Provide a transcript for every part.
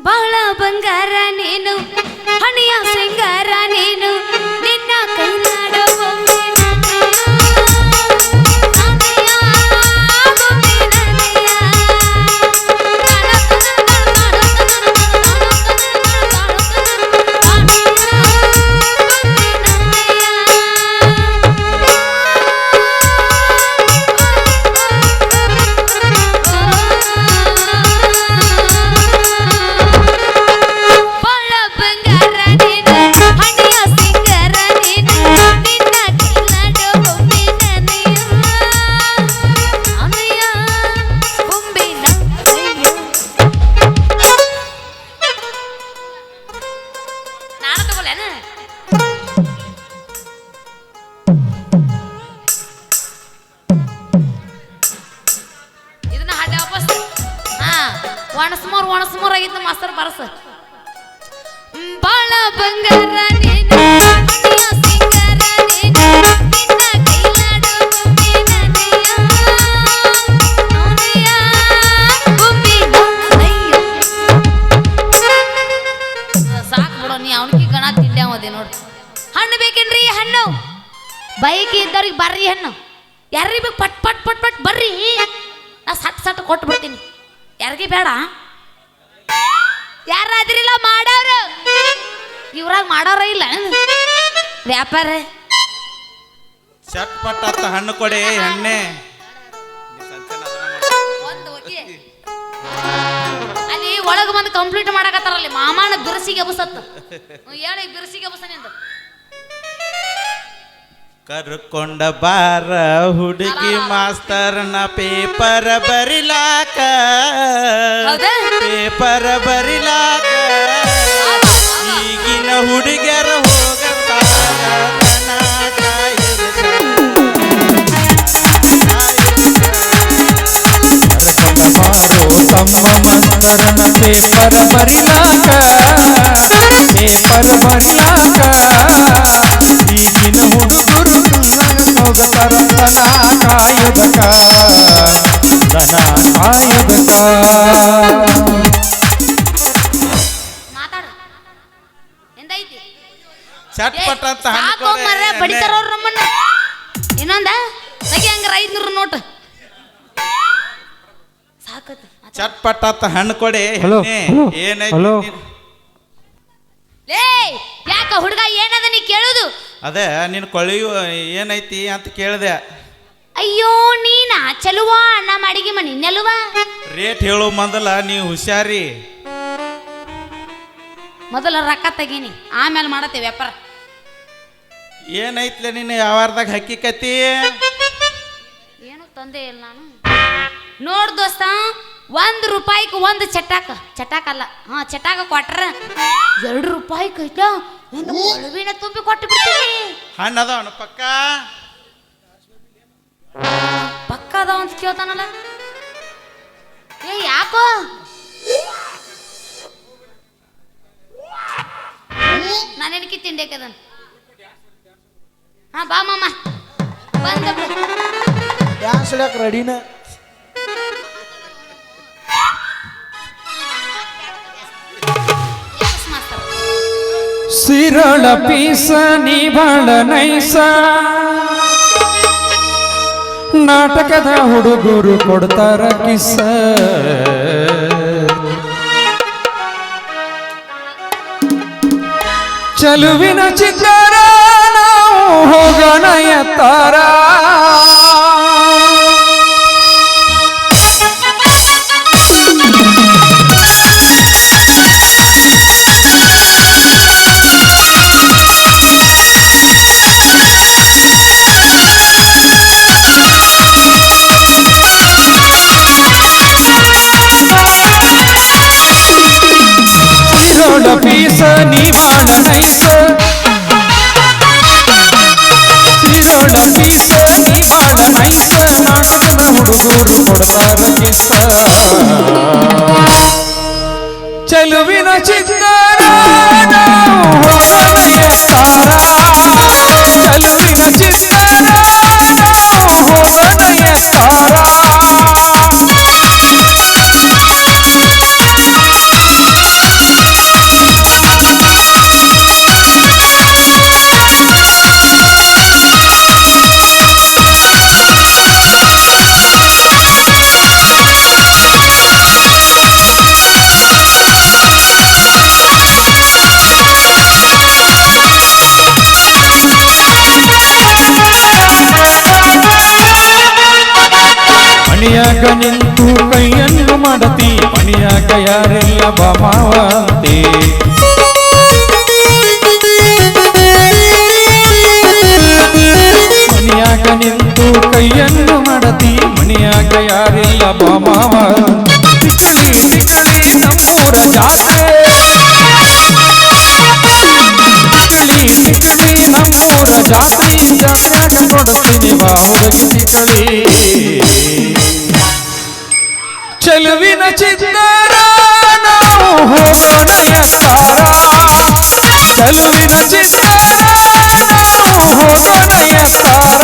ಬಾಳ ಬಂಗಾರ ನೀನು ಹಣಿಯ ಸಿಂಗಾರ ನೀನು ನಿನ್ನ ಕೈನಾಡೋ ಬೊಮ್ಮೆ ಒಣಸ್ಮೋರ್ ಆಗಿತ್ತು ಮಾಸ್ತರ್ ಬರಸ ಬಾಳ ಬಂಗಾರ ನೀನು ಹಣಿಯ ಸಿಂಗಾರ ನೀನು ನಿನ್ನ ಕೈಲಾಡೋ ಬೊಮ್ಮೆ ನನೆಯ ಅವನೆಯ ಬೊಮ್ಮೆ ನನೆಯ ಸಾಕು ಬಿಡೋ ನೀ ಅವನಿಗೆ ಗಣ ತಿಂಡ್ಯಾವದೆ ನೋಡು ಹಣ್ಣು ಬೇಕೇನ್ರಿ ಹಣ್ಣು ಬೈಕ್ ಇದ್ದವ್ರಿಗೆ ಬರ್ರಿ ಹಣ್ಣು ಯಾರಿಗೆ ಬೇಕು ಪಟ್ ಪಟ್ ಪಟ್ ಪಟ್ ಬರ್ರಿ ನಾ ಸಟ್ ಸಟ್ ಕೊಟ್ಟು ಬಿಡ್ತೀನಿ ಯಾರಿಗೆ ಬೇಡ ಯಾರಾದ್ರಿಲ್ಲ ಮಾಡೋರು ಇವ್ರಾಗ ಮಾಡೋರ ಇಲ್ಲ ವ್ಯಾಪಾರ ಚಟ್ಪಟ್ ಅಂತ ಹಣ್ಣು ಕೊಡಿ ಎಣ್ಣೆ ಅಲ್ಲಿ ಒಳಗೆ ಬಂದು ಕಂಪ್ಲೀಟ್ ಮಾಡಕತ್ತಾರಲ್ಲಿ ಮಾಮಾನ ಬಿರುಸಿಗೆ ಬಸತ್ತ ಹೇಳಿ ಬಿರುಸಿಗೆ ಬಸನಿಂದ ಕರ್ಕೊಂಡ ಬಾರ ಹುಡುಗಿ ಮಾಸ್ತರ್ನ ಪೇಪರ್ ಬರಿಲಾಕ ಪೇಪರ್ ಬರಿಲಾಕ ಈಗಿನ ಹುಡುಗಿಯರ ತಮ್ಮ ಮಾಸ್ತರನ ಪೇಪರ್ ಬರಿಲಾಕ ಈಗಿನ ಹುಡುಗರು ಹೋಗತಾರ ದನ ಕಾಯುದಕ ಮಾತಾಡು ಎಂದೈತಿ ಚಟ್ಪಟ್ ಅಂತ ಹಣ್ಣು ಬಡಿತಾರವ್ರು ನಮ್ಮನ್ನ ಇನ್ನೊಂದ ತೆಗಿ ಹಂಗಾರ 500 ನೋಟ್ ಸಾಕತ್ತ ಚಟ್ಪಟ್ ಅಂತ ಹಣ್ಣು ಕೊಡಿ ಏನೈತಿ ಲೇ ಯಾಕ ಹುಡುಗ ಏನದ ನೀ ಕೇಳುದು ಅದೇ ನಿನ್ ಕೊಳಿಯು ಏನೈತಿ ಅಂತ ಕೇಳಿದೆ ಅಯ್ಯೋ ನೀನಾ ಚಲುವ ನಮ್ಮ ಅಡಿಗೆ ಮನಿ ನೆಲುವ ರೇಟ್ ಹೇಳು ಮೊದಲ ನೀವು ಹುಷಾರಿ ಮೊದಲ ರೊಕ್ಕ ತೆಗೀನಿ ಆಮೇಲೆ ಮಾಡತ್ತೆ ವ್ಯಾಪಾರ ಏನೈತ್ಲೆ ನಿನ್ನ ಯಾವಾರದಾಗ ಹಕ್ಕಿಕತಿ ಏನು ತಂದೆ ಇಲ್ಲ ನಾನು ನೋಡ್ ದೋಸ್ತ ₹1 ಒಂದು ಚಟಾಕ ಅಲ್ಲ ಚಟಾಕ ಕೊಟ್ರ ₹2 ಐತ ಒಂದು ಕೊಳವಿನ ತುಂಬಿ ಕೊಟ್ಟು ಬಿಡ್ತೀನಿ ಹಣ್ಣು ಅದಾವನು ಪಕ್ಕ ಅದಾವ ಅಂತ ಕೇಳ್ತಾನಲ್ಲ ಏ ಯಾಕೋ ನಾನೇನಕ್ಕೆ ತಿಂಡೇಕದನ್ ಬಾ ಮಾಮ ಬಂದ ಡ್ಯಾನ್ಸ್ ರೆಡಿನ ಸಿರಳ ಪೀಸ ನೀ ಬಾಳ ನೈಸ ನಾಟಕದ ಹುಡುಗರು ಕೊಡ್ತಾರ ಕಿಸ ಚಲುವಿನ ಚಿತ್ತಾರ ನಾವು ಹೋಗೋಣ ಎತ್ತಾರ ಪೀಸ ನೀ ಬಾಳ ನೈಸ ಸಿರೋಳ ಪೀಸ ನೀ ಬಾಳ ಮನೆಯಾಗ ನಿಂತು ಕೈಯನ್ನು ಮಾಡತಿ ಮನೆಯಾಗ ಯಾರೆಲ್ಲ ಬಾಮಾವಂತೆ ಮನೆಯಾಗ ನಿಂತು ಕೈಯನ್ನು ಮಾಡತಿ ಮನೆಯಾಗ ಯಾರೆಲ್ಲ ಬಾಮಾವಂತೆ ತಿಕ್ಕಳಿ ತಿಕ್ಕಳಿ ನಮ್ಮೂರ ಜಾತ್ರೆ ತಿಕ್ಕಳಿ ತಿಕ್ಕಳಿ ನಮ್ಮೂರ ಜಾತ್ರೆಯಾಗ ಕೊಡ್ತೀನಿ ಬಾ ಹುಡುಗಿ ತಿಕ್ಕಳಿ ಚೆಲುವಿನ ಚಿತ್ತಾರ ನಾವು ಹೋಗೋಣ ಎತ್ತಾರ ಚೆಲುವಿನ ಚಿತ್ತಾರ ನಾವು ಹೋಗೋಣ ಎತ್ತಾರ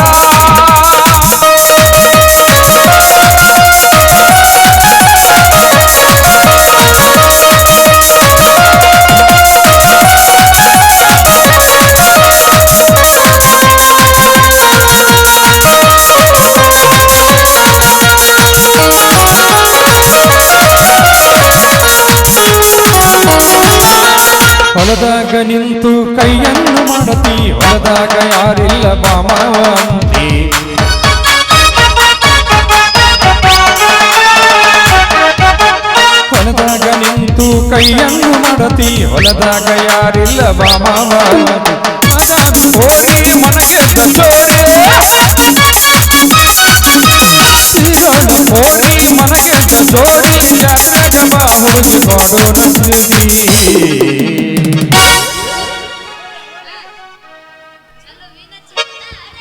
ಹೊಲದಾಗ ನಿಂತು ಕೈಯನ್ನು ಮಾಡತಿ ಹೊಲದಾಗ ಯಾರಿಲ್ಲ ಬಾಮಾವಂತಿ ಹೊಲದಾಗ ನಿಂತು ಕೈಯನ್ನು ಮಾಡತಿ ಹೊಲದಾಗ ಯಾರಿಲ್ಲ ಬಾಮಾವಂತಿ ಮಗನು ಓಡಿ ಮನಗೆದ್ದ ಚೋರೆ ಸಿರೋನು ಓಡಿ ಮನಗೆದ್ದ ಜೋಡಿ ಜಾತ್ರೆಗ ಬಾ ಹುಡುಗಿ ಬಾಡೋಣ ಸುದ್ದಿ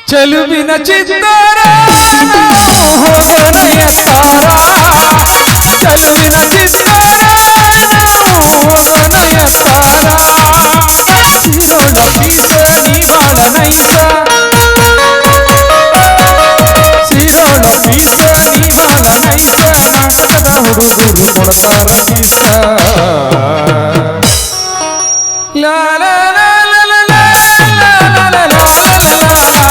ಚೆಲುವಿನ ಚಿತ್ತಾರ ಹೋಗೋಣ ಎತ್ತಾರ ಚೆಲುವಿನ ಚಿತ್ತಾರ ಹೋಗೋಣ ಎತ್ತಾರ ಸಿರೋಣ ಬೀಸ ನೀ ಬಾಳ ನೈಸ ಸಿರೋಣ ಬೀಸ ನೀ ಬಾಳ ನೈಸ ನಾಟಕದ ಹುಡುಗರು ಕೊಡ್ತಾರ ಬೀಸ ಲಾ ಲಾ ಲಾ ಲಾ ಲಾ ಲಾ ಲಾ ಲಾ ಲಾ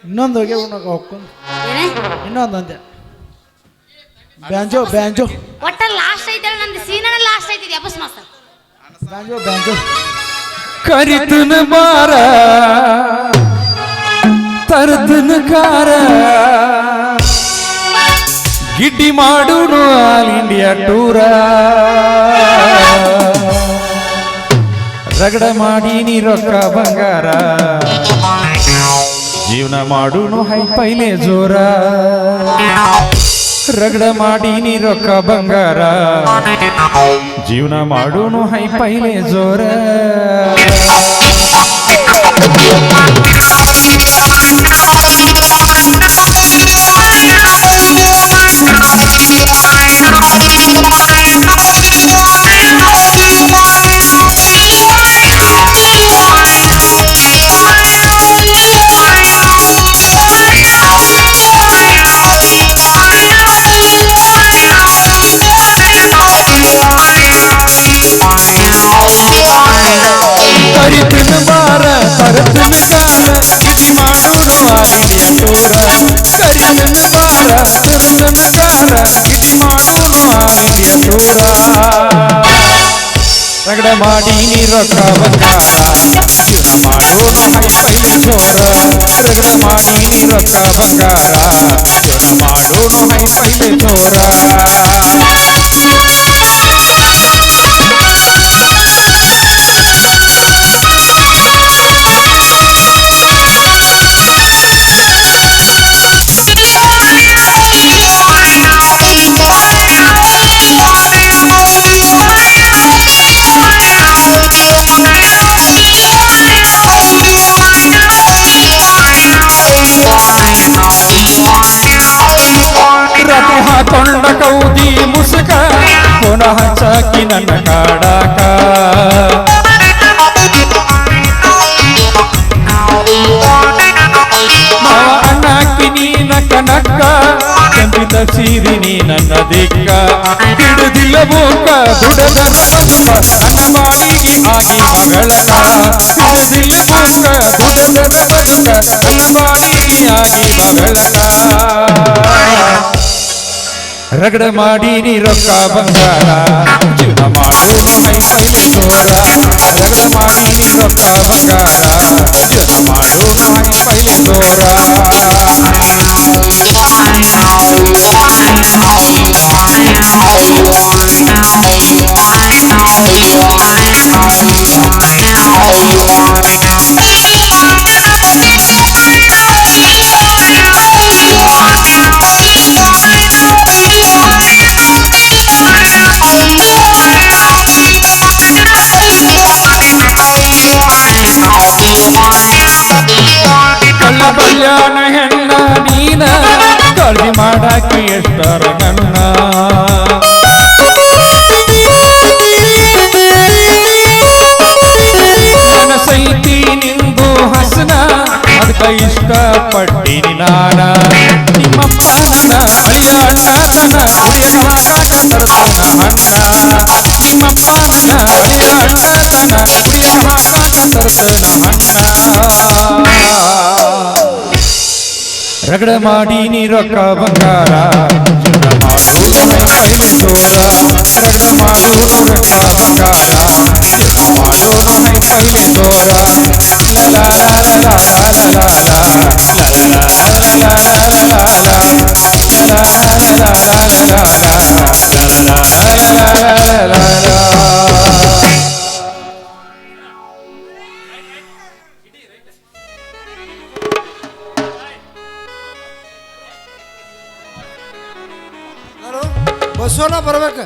ಇನ್ನೊಂದು ಹೋಗಿ ಹೋಗ್ಕೊಂಡು ಇನ್ನೊಂದು ಅಂದೆ ಬ್ಯಾಂಜೋ ಬ್ಯಾಂಜೋ ಒಟ್ಟ ಲಾಸ್ಟ್ ಐತೆ ನಂದು ಸೀನನ ಲಾಸ್ಟ್ ಐತಿ ಅಪ್ಪಸ್ ಮಾಸ್ತರ್ ಬ್ಯಾಂಜೋ ಬ್ಯಾಂಜೋ ಕರಿತನ ಬಾರ ತರ್ದನ ಕಾರ ಗಿಡ್ಡಿ ಮಾಡುನು ಆಲ್ ಇಂಡಿಯಾ ಟೂರ ರಗಡ ಮಾಡಿ ನೀ ರೊಕ್ಕ ಬಂಗಾರ ಜೀವನ ಮಾಡುನು ಹೈ ಪೈಲೆ ಜೋರ ರಗಡ ಮಾಡಿ ನೀ ರೊಕ್ಕ ಬಂಗಾರ ಜೀವನ ಮಾಡುನು ಹೈ ಪೈಲೆ ಜೋರ ಕರಿತನ ಬಾರ ತರತನ ಕಾರ ಗಿಡಿ ಮಾಡುನು ಆಲ್ ಇಂಡಿಯಾ ಟೂರ ಕರಿತನ ಬಾರ ತರತನ ಕಾರ ಗಿಡಿ ಮಾಡುನು ಆಲ್ ಇಂಡಿಯಾ ಟೂರ ರಗಡ ಮಾಡಿ ನೀ ರೊಕ್ಕ ಬಂಗಾರ ಜೀವನ ಮಾಡೋನು ಹೈ ಪೈಲೆ ಜೋರ ರಗಡ ಮಾಡಿ ನೀ ರೊಕ್ಕ ಬಂಗಾರ ಜೀವನ ಮಾಡೋನು ಹೈ ಪೈಲೆ ಜೋರ ರಥ ಹಾಕೊಂಡ ಕೌದಿ ಮುಸುಕ ಪುನಃ ಚಾಕಿ ನನ್ನ ಕಾಡಾಕ ಮಾವ ಅಣ್ಣಾಕಿ ನೀ ನಕ್ಕ ನಕ್ಕ ಕೆಂಪಿದ ನಡೆಸಿದಿನಿ ನನ್ನ ದಿಕ್ಕ ಹಿಡಿದಿಲ್ಲ ಮೂಕ ದುಡದರ ಬದುಕ ನನ್ನ ಬಾಡಿಗೆ ಆಗಿ ಮಗಳಕ ಹಿಡಿದಿಲ್ಲ ಮೂಕ ದುಡದರ ಬದುಕ ನನ್ನ ಬಾಡಿಗೆ ಆಗಿ ಮಗಳಕ ರಗಡ ಮಾಡೀನಿ ರೊಕ್ಕ ಬಂಗಾರ ಜೀವನ ಮಾಡೋನು ಹೈ ಪೈಲೆ ಜೋರ ರಗಡ ಮಾಡೀನಿ ರೊಕ್ಕ ಬಂಗಾರ ಜೀವನ ಮಾಡೋನು ಹೈ ಪೈಲೆ ಜೋರ ಕಳ್ಳ ಬಲ್ಯಾನ ಹೆಣ್ಣ ನೀನ ಕಾಳಜಿ ಮಾಡಾಕಿ ಎಷ್ಟರ ನನ್ನ ಮನಸೈತಿ ನಿಂದು ಹಸನ ಅದಕ್ಕ ಇಷ್ಟಪಟ್ಟಿನಿ ನಾನ ನಿಮ್ಮಪ್ಪ ನನ್ನ ಅಳಿಯ ಅಣ್ಣ ತನ ಕುಡಿಯಕ ಹಾಕಾಕ ತರ್ತನ ಅಣ್ಣ ನಿಮ್ಮಪ್ಪ ನನ್ನ ಅಳಿಯ ಅಣ್ಣ ತನ ಕುಡಿಯಕ ಹಾಕಾಕ ತರ್ತನ ಅಣ್ಣ ರಗಡ ಮಾಡೀನಿ ರೊಕ್ಕ ಬಂಗಾರ ಜೀವನ ಮಾಡೋನು ಪೈಲೆ ಜೋರ ರಗಡ ಮಾಡೋನು ರೊಕ್ಕ ಬಂಗಾರ ಜೀವನ ಮಾಡೋನು ಹೈ ಪೈಲೆ ಜೋರ ಲಲ ಲಲ ಬಸವಣ್ಣ ಬರ್ಬೇಕು